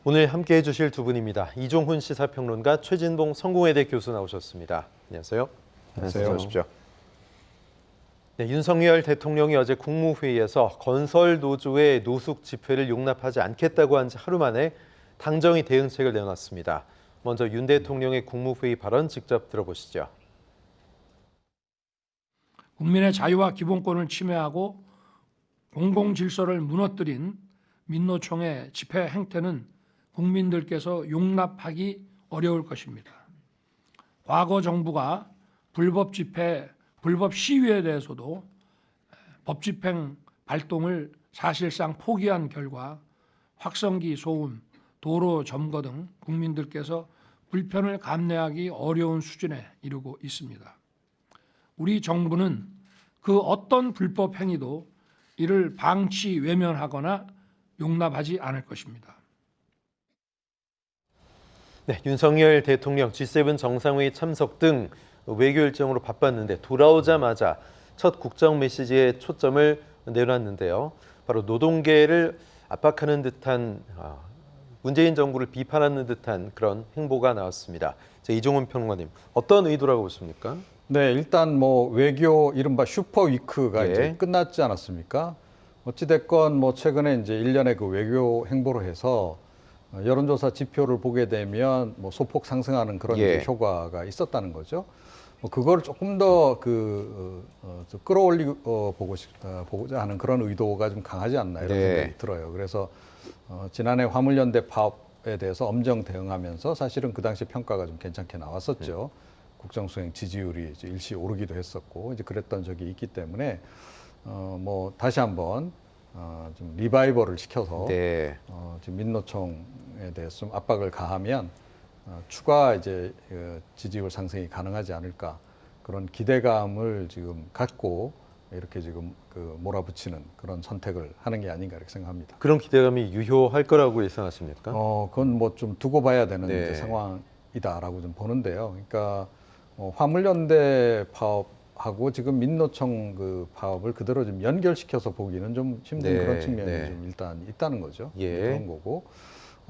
오늘 함께해 주실 두 분입니다. 이종훈 시사평론가, 최진봉 성공회대 교수 나오셨습니다. 안녕하세요. 안녕하세요. 어서 오십시오. 네, 윤석열 대통령이 어제 국무회의에서 건설 노조의 노숙 집회를 용납하지 않겠다고 한 지 하루 만에 당정이 대응책을 내놨습니다. 먼저 윤 대통령의 국무회의 발언 직접 들어보시죠. 국민의 자유와 기본권을 침해하고 공공질서를 무너뜨린 민노총의 집회 행태는 국민들께서 용납하기 어려울 것입니다. 과거 정부가 불법 집회, 불법 시위에 대해서도 법집행 발동을 사실상 포기한 결과 확성기 소음, 도로 점거 등 국민들께서 불편을 감내하기 어려운 수준에 이르고 있습니다. 우리 정부는 그 어떤 불법 행위도 이를 방치 외면하거나 용납하지 않을 것입니다. 네, 윤석열 대통령 G7 정상회의 참석 등 외교 일정으로 바빴는데 돌아오자마자 첫 국정 메시지에 초점을 내놨는데요. 바로 노동계를 압박하는 듯한 문재인 정부를 비판하는 듯한 그런 행보가 나왔습니다. 이종훈 평론가님, 어떤 의도라고 보십니까? 네, 일단 뭐 외교 이른바 슈퍼 위크가 예. 이제 끝났지 않았습니까? 어찌됐건 뭐 최근에 이제 일련의 그 외교 행보로 해서 여론조사 지표를 보게 되면 뭐 소폭 상승하는 그런 예. 이제 효과가 있었다는 거죠. 뭐 그걸 조금 더 보고자 하는 그런 의도가 좀 강하지 않나 이런 네. 생각이 들어요. 그래서 지난해 화물연대 파업에 대해서 엄정 대응하면서 사실은 그 당시 평가가 좀 괜찮게 나왔었죠. 국정수행 지지율이 이제 일시 오르기도 했었고 이제 그랬던 적이 있기 때문에 뭐 다시 한번 좀 리바이벌을 시켜서 네. 지금 민노총에 대해서 좀 압박을 가하면 추가 이제 지지율 상승이 가능하지 않을까 그런 기대감을 지금 갖고 이렇게 지금 몰아붙이는 그런 선택을 하는 게 아닌가 이렇게 생각합니다. 그런 기대감이 유효할 거라고 예상하십니까? 그건 뭐 좀 두고 봐야 되는 네. 이제 상황이다라고 좀 보는데요. 그러니까 화물연대 파업하고 지금 민노총 그 파업을 그대로 좀 연결시켜서 보기는 좀 힘든 네. 그런 측면이 네. 좀 일단 있다는 거죠. 예. 그런 거고.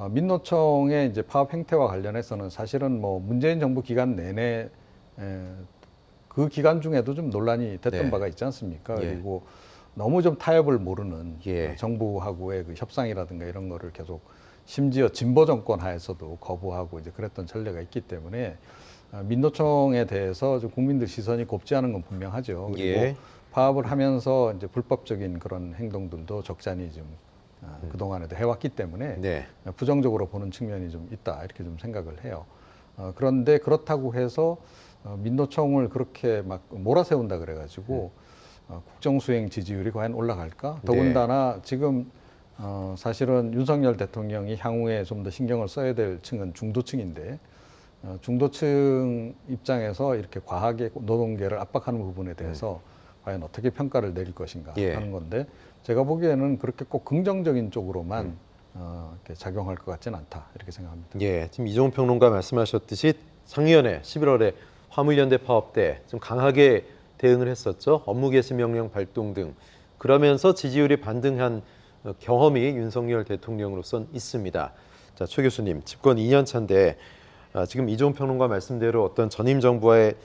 민노총의 이제 파업 행태와 관련해서는 사실은 뭐 문재인 정부 기간 내내 그 기간 중에도 좀 논란이 됐던 네. 바가 있지 않습니까? 예. 그리고 너무 좀 타협을 모르는 예. 정부하고의 그 협상이라든가 이런 거를 계속 심지어 진보 정권 하에서도 거부하고 이제 그랬던 전례가 있기 때문에 민노총에 대해서 좀 국민들 시선이 곱지 않은 건 분명하죠. 그리고 예. 파업을 하면서 이제 불법적인 그런 행동들도 적잖이 좀 그동안에도 해왔기 때문에 네. 부정적으로 보는 측면이 좀 있다 이렇게 좀 생각을 해요. 그런데 그렇다고 해서 민노총을 그렇게 막 몰아세운다 그래가지고 국정수행 지지율이 과연 올라갈까? 더군다나 지금 사실은 윤석열 대통령이 향후에 좀 더 신경을 써야 될 층은 중도층인데 중도층 입장에서 이렇게 과하게 노동계를 압박하는 부분에 대해서 과연 어떻게 평가를 내릴 것인가 예. 하는 건데 제가 보기에는 그렇게 꼭 긍정적인 쪽으로만 이렇게 작용할 것 같지는 않다 이렇게 생각합니다. 예, 지금 이종훈 평론가 말씀하셨듯이 작년에 11월에 화물연대 파업 때 좀 강하게 대응을 했었죠. 업무 개시 명령 발동 등. 그러면서 지지율이 반등한 경험이 윤석열 대통령으로선 있습니다. 자, 최 교수님, 집권 2년 차인데 지금 이종훈 평론가 말씀대로 어떤 전임 정부와의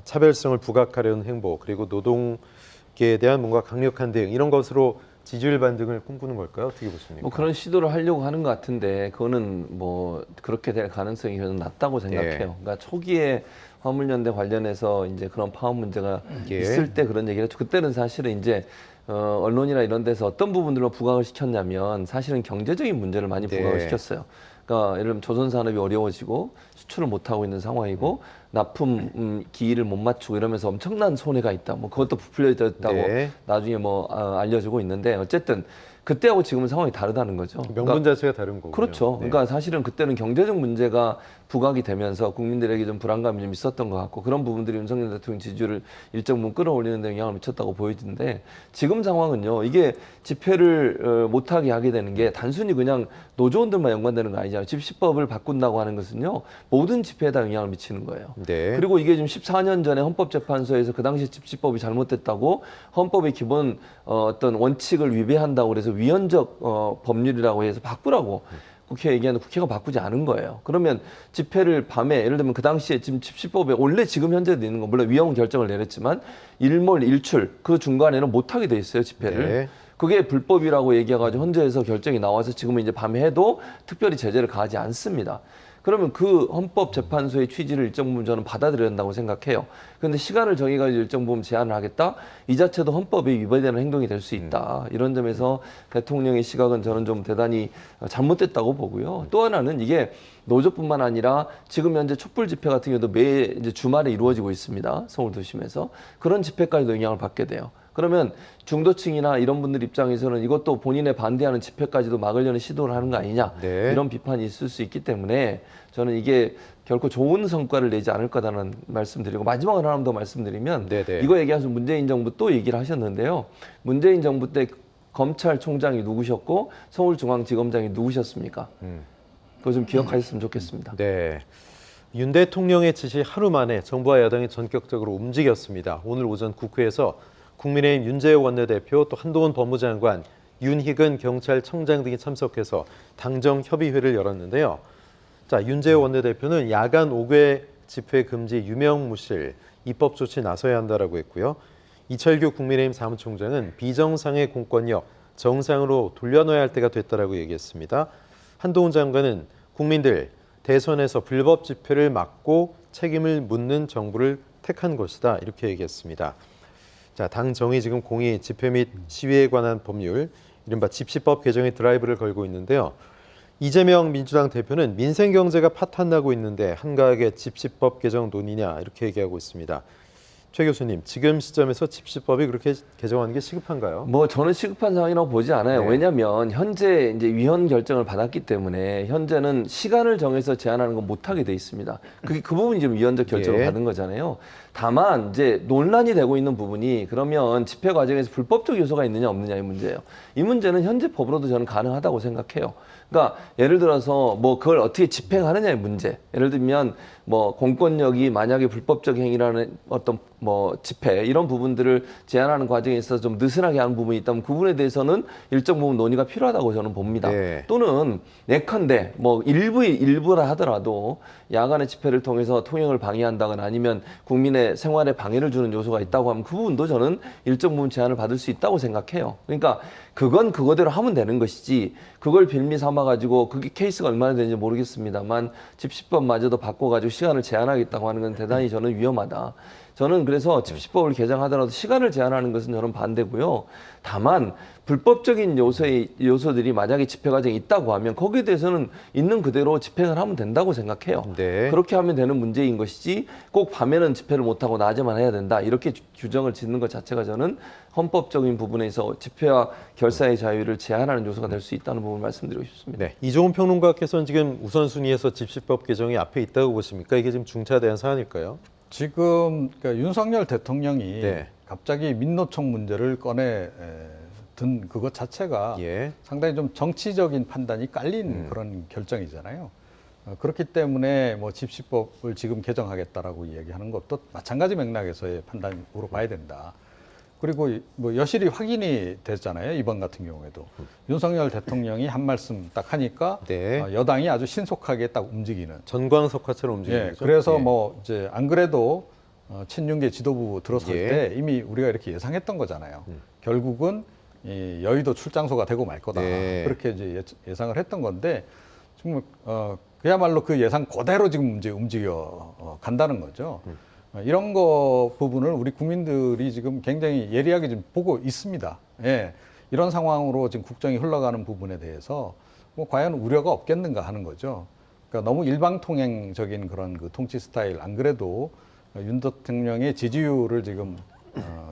차별성을 부각하려는 행보, 그리고 노동계에 대한 뭔가 강력한 대응, 이런 것으로 지지율 반등을 꿈꾸는 걸까요? 어떻게 보십니까? 뭐 그런 시도를 하려고 하는 것 같은데 그거는 뭐 그렇게 될 가능성이 저는 낮다고 생각해요. 그러니까 초기에 화물연대 관련해서 이제 그런 파업 문제가 예. 있을 때 그런 얘기를 했죠. 그때는 사실은 이제 언론이나 이런 데서 어떤 부분들로 부각을 시켰냐면 사실은 경제적인 문제를 많이 네. 부각을 시켰어요. 그러니까 예를 들면 조선 산업이 어려워지고 수출을 못 하고 있는 상황이고 납품 기일을 못 맞추고 이러면서 엄청난 손해가 있다. 뭐 그것도 부풀려졌다고 네. 나중에 뭐 알려지고 있는데 어쨌든 그때하고 지금은 상황이 다르다는 거죠. 명분 자체가 다른 거군요. 그렇죠. 네. 그러니까 사실은 그때는 경제적 문제가 부각이 되면서 국민들에게 좀 불안감이 좀 있었던 것 같고 그런 부분들이 윤석열 대통령 지지율을 일정 부분 끌어올리는 데 영향을 미쳤다고 보여지는데 지금 상황은요. 이게 집회를 못하게 하게 되는 게 단순히 그냥 노조원들만 연관되는 거 아니잖아요. 집시법을 바꾼다고 하는 것은요. 모든 집회에다 영향을 미치는 거예요. 네. 그리고 이게 지금 14년 전에 헌법재판소에서 그 당시 집시법이 잘못됐다고 헌법의 기본 어떤 원칙을 위배한다고 그래서 위헌적 법률이라고 해서 바꾸라고 국회 얘기하는 국회가 바꾸지 않은 거예요. 그러면 집회를 밤에 예를 들면 그 당시에 지금 집시법에 원래 지금 현재도 있는 건 물론 위헌 결정을 내렸지만 일몰 일출 그 중간에는 못 하게 돼 있어요 집회를. 네. 그게 불법이라고 얘기해가지고 헌재에서 결정이 나와서 지금은 이제 밤에 해도 특별히 제재를 가하지 않습니다. 그러면 그 헌법재판소의 취지를 일정 부분 저는 받아들여야 된다고 생각해요. 그런데 시간을 정해가지고 일정 부분 제한을 하겠다? 이 자체도 헌법에 위반되는 행동이 될 수 있다. 이런 점에서 대통령의 시각은 저는 좀 대단히 잘못됐다고 보고요. 또 하나는 이게 노조뿐만 아니라 지금 현재 촛불 집회 같은 경우도 매 이제 주말에 이루어지고 있습니다. 서울 도심에서. 그런 집회까지도 영향을 받게 돼요. 그러면 중도층이나 이런 분들 입장에서는 이것도 본인의 반대하는 집회까지도 막으려는 시도를 하는 거 아니냐 네. 이런 비판이 있을 수 있기 때문에 저는 이게 결코 좋은 성과를 내지 않을 거다라는 말씀드리고 마지막으로 하나 더 말씀드리면 네네. 이거 얘기하셔서 문재인 정부 또 얘기를 하셨는데요. 문재인 정부 때 검찰총장이 누구셨고 서울중앙지검장이 누구셨습니까? 그거 좀 기억하셨으면 좋겠습니다. 네. 윤 대통령의 지시 하루 만에 정부와 야당이 전격적으로 움직였습니다. 오늘 오전 국회에서 국민의힘 윤재호 원내대표 또 한동훈 법무장관, 윤희근 경찰청장 등이 참석해서 당정 협의회를 열었는데요. 자, 윤재호 원내대표는 야간 5개 집회 금지 유명무실 입법 조치 나서야 한다라고 했고요. 이철규 국민의힘 사무총장은 비정상의 공권력 정상으로 돌려놔야 할 때가 됐다라고 얘기했습니다. 한동훈 장관은 국민들 대선에서 불법 집회를 막고 책임을 묻는 정부를 택한 것이다 이렇게 얘기했습니다. 자, 당 정의 지금 공의 집회 및 시위에 관한 법률 이른바 집시법 개정에 드라이브를 걸고 있는데요. 이재명 민주당 대표는 민생 경제가 파탄나고 있는데 한가하게 집시법 개정 논의냐 이렇게 얘기하고 있습니다. 최 교수님, 지금 시점에서 집시법이 그렇게 개정하는 게 시급한가요? 뭐 저는 시급한 상황이라고 보지 않아요. 네. 왜냐하면 현재 이제 위헌 결정을 받았기 때문에 현재는 시간을 정해서 제한하는 건 못하게 돼 있습니다. 그 부분이 지금 위헌적 결정을 예. 받은 거잖아요. 다만 이제 논란이 되고 있는 부분이 그러면 집회 과정에서 불법적 요소가 있느냐 없느냐 이 문제예요. 이 문제는 현재 법으로도 저는 가능하다고 생각해요. 그러니까 예를 들어서 뭐 그걸 어떻게 집행하느냐의 문제. 예를 들면 뭐 공권력이 만약에 불법적 행위라는 어떤 뭐 집회 이런 부분들을 제한하는 과정에 있어서 좀 느슨하게 하는 부분이 있다면 그 부분에 대해서는 일정 부분 논의가 필요하다고 저는 봅니다. 네. 또는 예컨대 뭐 일부라 하더라도 야간의 집회를 통해서 통행을 방해한다거나 아니면 국민의 생활에 방해를 주는 요소가 있다고 하면 그 부분도 저는 일정 부분 제한을 받을 수 있다고 생각해요. 그러니까 그건 그거대로 하면 되는 것이지 그걸 빌미 삼아가지고 그게 케이스가 얼마나 되는지 모르겠습니다만 집시법마저도 바꿔가지고 시간을 제한하겠다고 하는 건 대단히 저는 위험하다. 저는 그래서 집시법을 개정하더라도 시간을 제한하는 것은 저는 반대고요. 다만 불법적인 요소들이 만약에 집회 과정에 있다고 하면 거기에 대해서는 있는 그대로 집행을 하면 된다고 생각해요. 네. 그렇게 하면 되는 문제인 것이지 꼭 밤에는 집회를 못하고 낮에만 해야 된다. 이렇게 규정을 짓는 것 자체가 저는 헌법적인 부분에서 집회와 결사의 자유를 제한하는 요소가 될 수 있다는 부분을 말씀드리고 싶습니다. 네, 이종훈 평론가께서는 지금 우선순위에서 집시법 개정이 앞에 있다고 보십니까? 이게 지금 중차대한 사안일까요? 지금 그러니까 윤석열 대통령이 네. 갑자기 민노총 문제를 꺼내 든 그것 자체가 예. 상당히 좀 정치적인 판단이 깔린 그런 결정이잖아요. 그렇기 때문에 뭐 집시법을 지금 개정하겠다라고 이야기하는 것도 마찬가지 맥락에서의 판단으로 봐야 된다. 그리고 뭐 여실히 확인이 됐잖아요. 이번 같은 경우에도 윤석열 대통령이 한 말씀 딱 하니까 네. 여당이 아주 신속하게 딱 움직이는. 전광석화처럼 움직이는 예, 거죠. 그래서 예. 뭐 이제 안 그래도 친윤계 지도부 들어설 예. 때 이미 우리가 이렇게 예상했던 거잖아요. 결국은 이 여의도 출장소가 되고 말 거다. 네. 그렇게 이제 예상을 했던 건데 정말 그야말로 그 예상 그대로 지금 이제 움직여 간다는 거죠. 이런 거 부분을 우리 국민들이 지금 굉장히 예리하게 지금 보고 있습니다. 예. 이런 상황으로 지금 국정이 흘러가는 부분에 대해서 뭐 과연 우려가 없겠는가 하는 거죠. 그러니까 너무 일방통행적인 그런 그 통치 스타일 안 그래도 윤 대통령의 지지율을 지금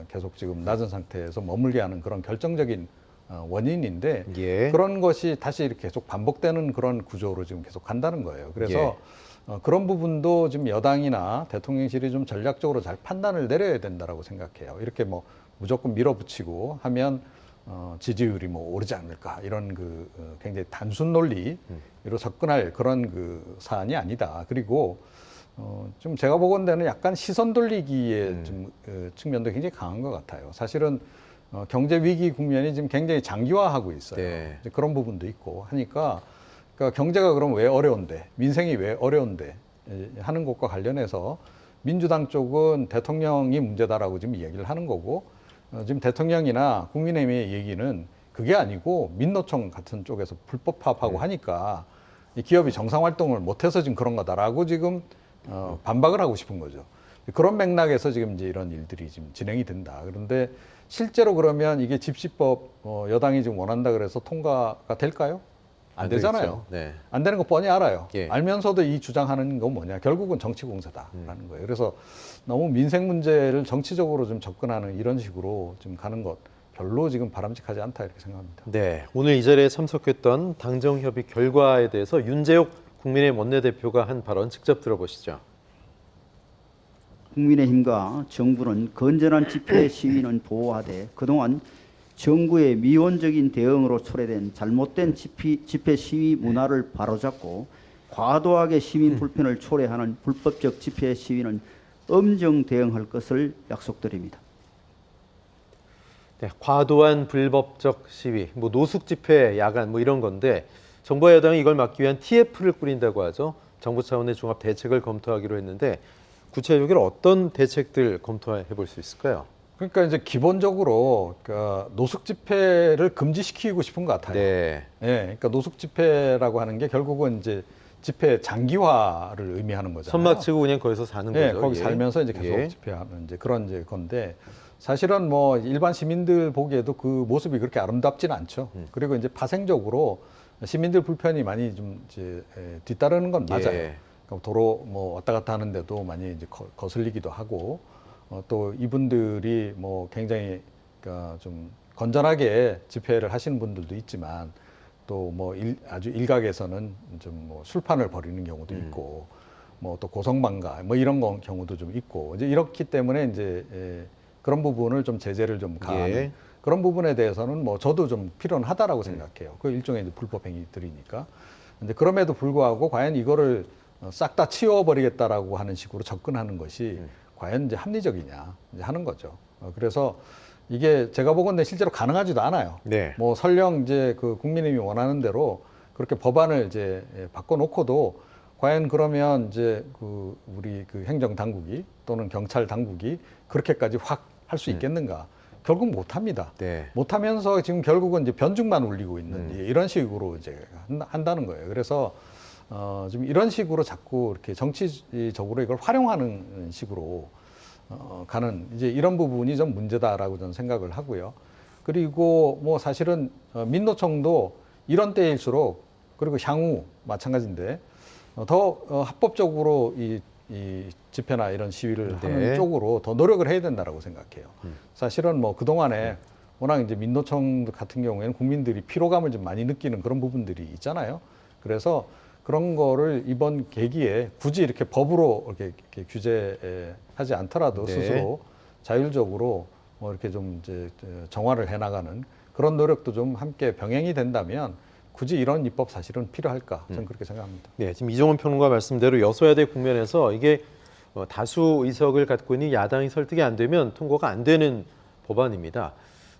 계속 지금 낮은 상태에서 머물게 하는 그런 결정적인 원인인데 예. 그런 것이 다시 이렇게 계속 반복되는 그런 구조로 지금 계속 간다는 거예요. 그래서 그런 부분도 지금 여당이나 대통령실이 좀 전략적으로 잘 판단을 내려야 된다라고 생각해요. 이렇게 뭐 무조건 밀어붙이고 하면 지지율이 뭐 오르지 않을까 이런 그 굉장히 단순 논리로 접근할 그런 그 사안이 아니다. 그리고 좀 제가 보건대는 약간 시선 돌리기의 좀 측면도 굉장히 강한 것 같아요. 사실은 경제 위기 국면이 지금 굉장히 장기화하고 있어요. 네. 이제 그런 부분도 있고 하니까 그러니까 경제가 그럼 왜 어려운데, 민생이 왜 어려운데 하는 것과 관련해서 민주당 쪽은 대통령이 문제다라고 지금 이야기를 하는 거고, 지금 대통령이나 국민의힘의 얘기는 그게 아니고 민노총 같은 쪽에서 불법 파업하고 하니까 이 기업이 정상 활동을 못해서 지금 그런 거다라고 지금 반박을 하고 싶은 거죠. 그런 맥락에서 지금 이제 이런 일들이 지금 진행이 된다. 그런데 실제로 그러면 이게 집시법 여당이 지금 원한다 그래서 통과가 될까요? 안 되잖아요. 네. 안 되는 거 뻔히 알아요. 예. 알면서도 이 주장하는 건 뭐냐? 결국은 정치 공세다라는 거예요. 그래서 너무 민생 문제를 정치적으로 좀 접근하는 이런 식으로 좀 가는 것 별로 지금 바람직하지 않다 이렇게 생각합니다. 네, 오늘 이 자리에 참석했던 당정협의 결과에 대해서 윤재옥 국민의힘 원내대표가 한 발언 직접 들어보시죠. 국민의힘과 정부는 건전한 집회 시위는 보호하되 그동안 정부의 미온적인 대응으로 초래된 잘못된 집회 시위 문화를 바로잡고 과도하게 시민 불편을 초래하는 불법적 집회 시위는 엄정 대응할 것을 약속드립니다. 네, 과도한 불법적 시위, 뭐 노숙 집회, 야간 뭐 이런 건데 정부와 여당이 이걸 막기 위한 TF를 꾸린다고 하죠. 정부 차원의 종합 대책을 검토하기로 했는데 구체적으로 어떤 대책들 검토해 볼 수 있을까요? 그러니까 이제 기본적으로 그러니까 노숙 집회를 금지시키고 싶은 것 같아요. 네. 예, 그러니까 노숙 집회라고 하는 게 결국은 이제 집회 장기화를 의미하는 거잖아요. 선막 치고 그냥 거기서 사는 예, 거죠. 거기 예. 살면서 이제 계속 예. 집회하는 이제 그런 이제 건데 사실은 뭐 일반 시민들 보기에도 그 모습이 그렇게 아름답지는 않죠. 그리고 이제 파생적으로 시민들 불편이 많이 좀 이제 뒤따르는 건 맞아요. 예. 그러니까 도로 뭐 왔다 갔다 하는데도 많이 이제 거슬리기도 하고 또 이분들이 뭐 굉장히 그러니까 좀 건전하게 집회를 하시는 분들도 있지만 또 뭐 아주 일각에서는 좀 뭐 술판을 벌이는 경우도 있고 뭐 또 고성방가 뭐 이런 경우도 좀 있고 이제 이렇기 때문에 이제 그런 부분을 좀 제재를 좀 가하는 예. 그런 부분에 대해서는 뭐 저도 좀 필요는 하다라고 생각해요. 그 일종의 이제 불법 행위들이니까. 근데 그럼에도 불구하고 과연 이거를 싹 다 치워버리겠다라고 하는 식으로 접근하는 것이 과연 이제 합리적이냐 이제 하는 거죠. 그래서 이게 제가 보건대 실제로 가능하지도 않아요. 네. 뭐 설령 이제 그 국민의힘이 원하는 대로 그렇게 법안을 이제 바꿔놓고도 과연 그러면 이제 그 우리 그 행정 당국이 또는 경찰 당국이 그렇게까지 확 할 수 있겠는가? 결국 못합니다. 네. 못하면서 지금 결국은 이제 변죽만 울리고 있는 이런 식으로 이제 한다는 거예요. 그래서 지금 이런 식으로 자꾸 이렇게 정치적으로 이걸 활용하는 식으로 가는 이제 이런 부분이 좀 문제다라고 저는 생각을 하고요. 그리고 뭐 사실은 민노총도 이런 때일수록 그리고 향후 마찬가지인데 더 합법적으로 이 집회나 이런 시위를 네. 하는 쪽으로 더 노력을 해야 된다라고 생각해요. 사실은 뭐 그동안에 워낙 이제 민노총 같은 경우에는 국민들이 피로감을 좀 많이 느끼는 그런 부분들이 있잖아요. 그래서 그런 거를 이번 계기에 굳이 이렇게 법으로 이렇게 규제하지 않더라도 네. 스스로 자율적으로 뭐 이렇게 좀 이제 정화를 해나가는 그런 노력도 좀 함께 병행이 된다면 굳이 이런 입법 사실은 필요할까? 저는 그렇게 생각합니다. 네, 지금 이종훈 평론가 말씀대로 여소야대 국면에서 이게 다수 의석을 갖고 있는 야당이 설득이 안 되면 통과가 안 되는 법안입니다.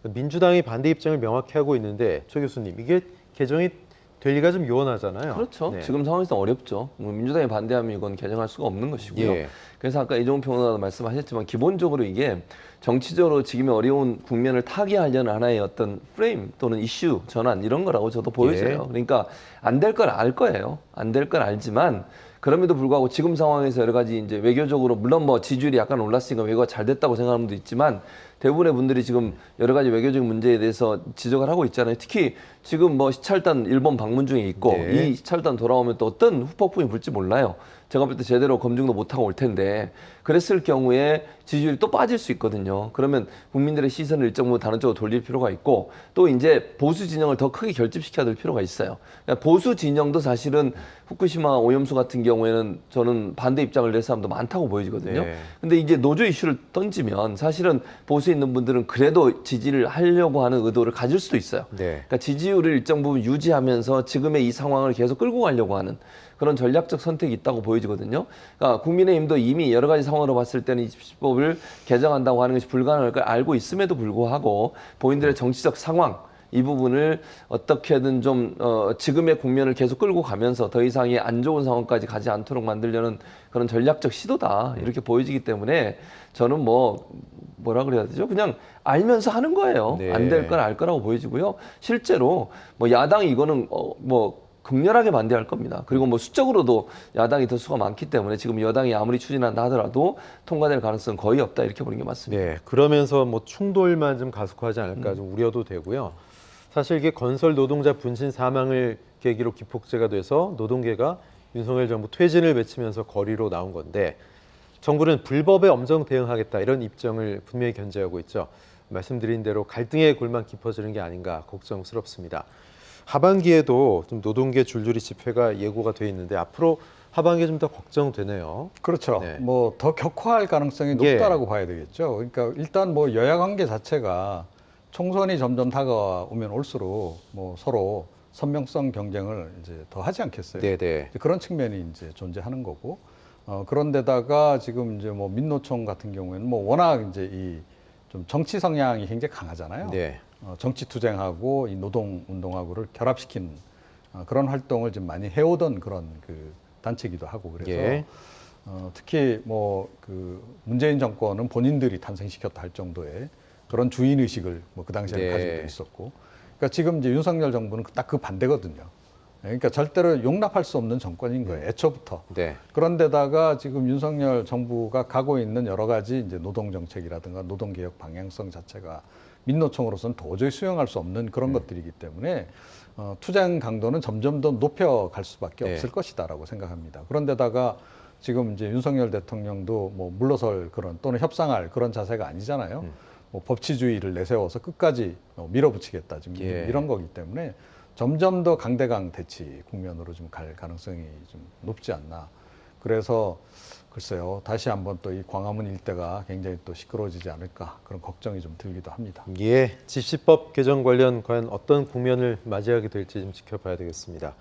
민주당이 반대 입장을 명확히 하고 있는데 조 교수님 이게 개정이 될 리가 좀 요원하잖아요. 그렇죠. 네. 지금 상황에서 어렵죠. 민주당이 반대하면 이건 개정할 수가 없는 것이고요. 예. 그래서 아까 이종훈 평론가도 말씀하셨지만 기본적으로 이게 정치적으로 지금의 어려운 국면을 타개하려는 하나의 어떤 프레임 또는 이슈 전환 이런 거라고 저도 보여져요. 예. 그러니까 안 될 걸 알 거예요. 안 될 걸 알지만 그럼에도 불구하고 지금 상황에서 여러 가지 이제 외교적으로 물론 뭐 지지율이 약간 올랐으니까 외교가 잘 됐다고 생각하는 분도 있지만 대부분의 분들이 지금 여러 가지 외교적인 문제에 대해서 지적을 하고 있잖아요. 특히 지금 뭐 시찰단 일본 방문 중에 있고 네. 이 시찰단 돌아오면 또 어떤 후폭풍이 불지 몰라요. 제가 볼 때 제대로 검증도 못하고 올 텐데 그랬을 경우에 지지율이 또 빠질 수 있거든요. 그러면 국민들의 시선을 일정 부분 다른 쪽으로 돌릴 필요가 있고 또 이제 보수 진영을 더 크게 결집시켜야 될 필요가 있어요. 그러니까 보수 진영도 사실은 후쿠시마 오염수 같은 경우에는 저는 반대 입장을 낼 사람도 많다고 보여지거든요. 네. 근데 이제 노조 이슈를 던지면 사실은 보수에 있는 분들은 그래도 지지를 하려고 하는 의도를 가질 수도 있어요. 네. 그러니까 지지율을 일정 부분 유지하면서 지금의 이 상황을 계속 끌고 가려고 하는 그런 전략적 선택이 있다고 보여지거든요. 그러니까 국민의힘도 이미 여러 가지 상황으로 봤을 때는 이 집시법을 개정한다고 하는 것이 불가능할 걸 알고 있음에도 불구하고 본인들의 정치적 상황 이 부분을 어떻게든 좀 지금의 국면을 계속 끌고 가면서 더 이상의 안 좋은 상황까지 가지 않도록 만들려는 그런 전략적 시도다 이렇게 보여지기 때문에 저는 뭐라 그래야 되죠? 그냥 알면서 하는 거예요. 네. 안 될 건 알 거라고 보여지고요. 실제로 뭐 야당이 이거는 극렬하게 반대할 겁니다. 그리고 뭐 수적으로도 야당이 더 수가 많기 때문에 지금 여당이 아무리 추진한다 하더라도 통과될 가능성은 거의 없다 이렇게 보는 게 맞습니다. 네, 그러면서 뭐 충돌만 좀 가속화하지 않을까 좀 우려도 되고요. 사실 이게 건설 노동자 분신 사망을 계기로 기폭제가 돼서 노동계가 윤석열 정부 퇴진을 외치면서 거리로 나온 건데 정부는 불법에 엄정 대응하겠다 이런 입장을 분명히 견제하고 있죠. 말씀드린 대로 갈등의 골만 깊어지는 게 아닌가 걱정스럽습니다. 하반기에도 좀 노동계 줄줄이 집회가 예고가 돼 있는데 앞으로 하반기에 좀 더 걱정되네요. 그렇죠. 네. 뭐 더 격화할 가능성이 예. 높다라고 봐야 되겠죠. 그러니까 일단 뭐 여야 관계 자체가 총선이 점점 다가오면 올수록 뭐 서로 선명성 경쟁을 이제 더 하지 않겠어요. 네네. 그런 측면이 이제 존재하는 거고. 그런데다가 지금 이제 뭐 민노총 같은 경우에는 뭐 워낙 이제 이 좀 정치 성향이 굉장히 강하잖아요. 네. 정치 투쟁하고 이 노동 운동하고를 결합시킨 그런 활동을 좀 많이 해오던 그런 그 단체이기도 하고 그래서 예. 특히 뭐 그 문재인 정권은 본인들이 탄생시켰다 할 정도의 그런 주인 의식을 뭐 그 당시에는 네. 가지고 있었고, 그러니까 지금 이제 윤석열 정부는 딱 그 반대거든요. 그러니까 절대로 용납할 수 없는 정권인 거예요, 애초부터. 네. 그런데다가 지금 윤석열 정부가 가고 있는 여러 가지 이제 노동 정책이라든가 노동 개혁 방향성 자체가 민노총으로서는 도저히 수용할 수 없는 그런 것들이기 때문에 투쟁 강도는 점점 더 높여갈 수밖에 네. 없을 것이다라고 생각합니다. 그런데다가 지금 이제 윤석열 대통령도 뭐 물러설 그런 또는 협상할 그런 자세가 아니잖아요. 뭐 법치주의를 내세워서 끝까지 밀어붙이겠다 지금 예. 이런 거기 때문에 점점 더 강대강 대치 국면으로 좀 갈 가능성이 좀 높지 않나. 그래서 글쎄요, 다시 한번 또 이 광화문 일대가 굉장히 또 시끄러워지지 않을까 그런 걱정이 좀 들기도 합니다. 예, 집시법 개정 관련 과연 어떤 국면을 맞이하게 될지 좀 지켜봐야 되겠습니다.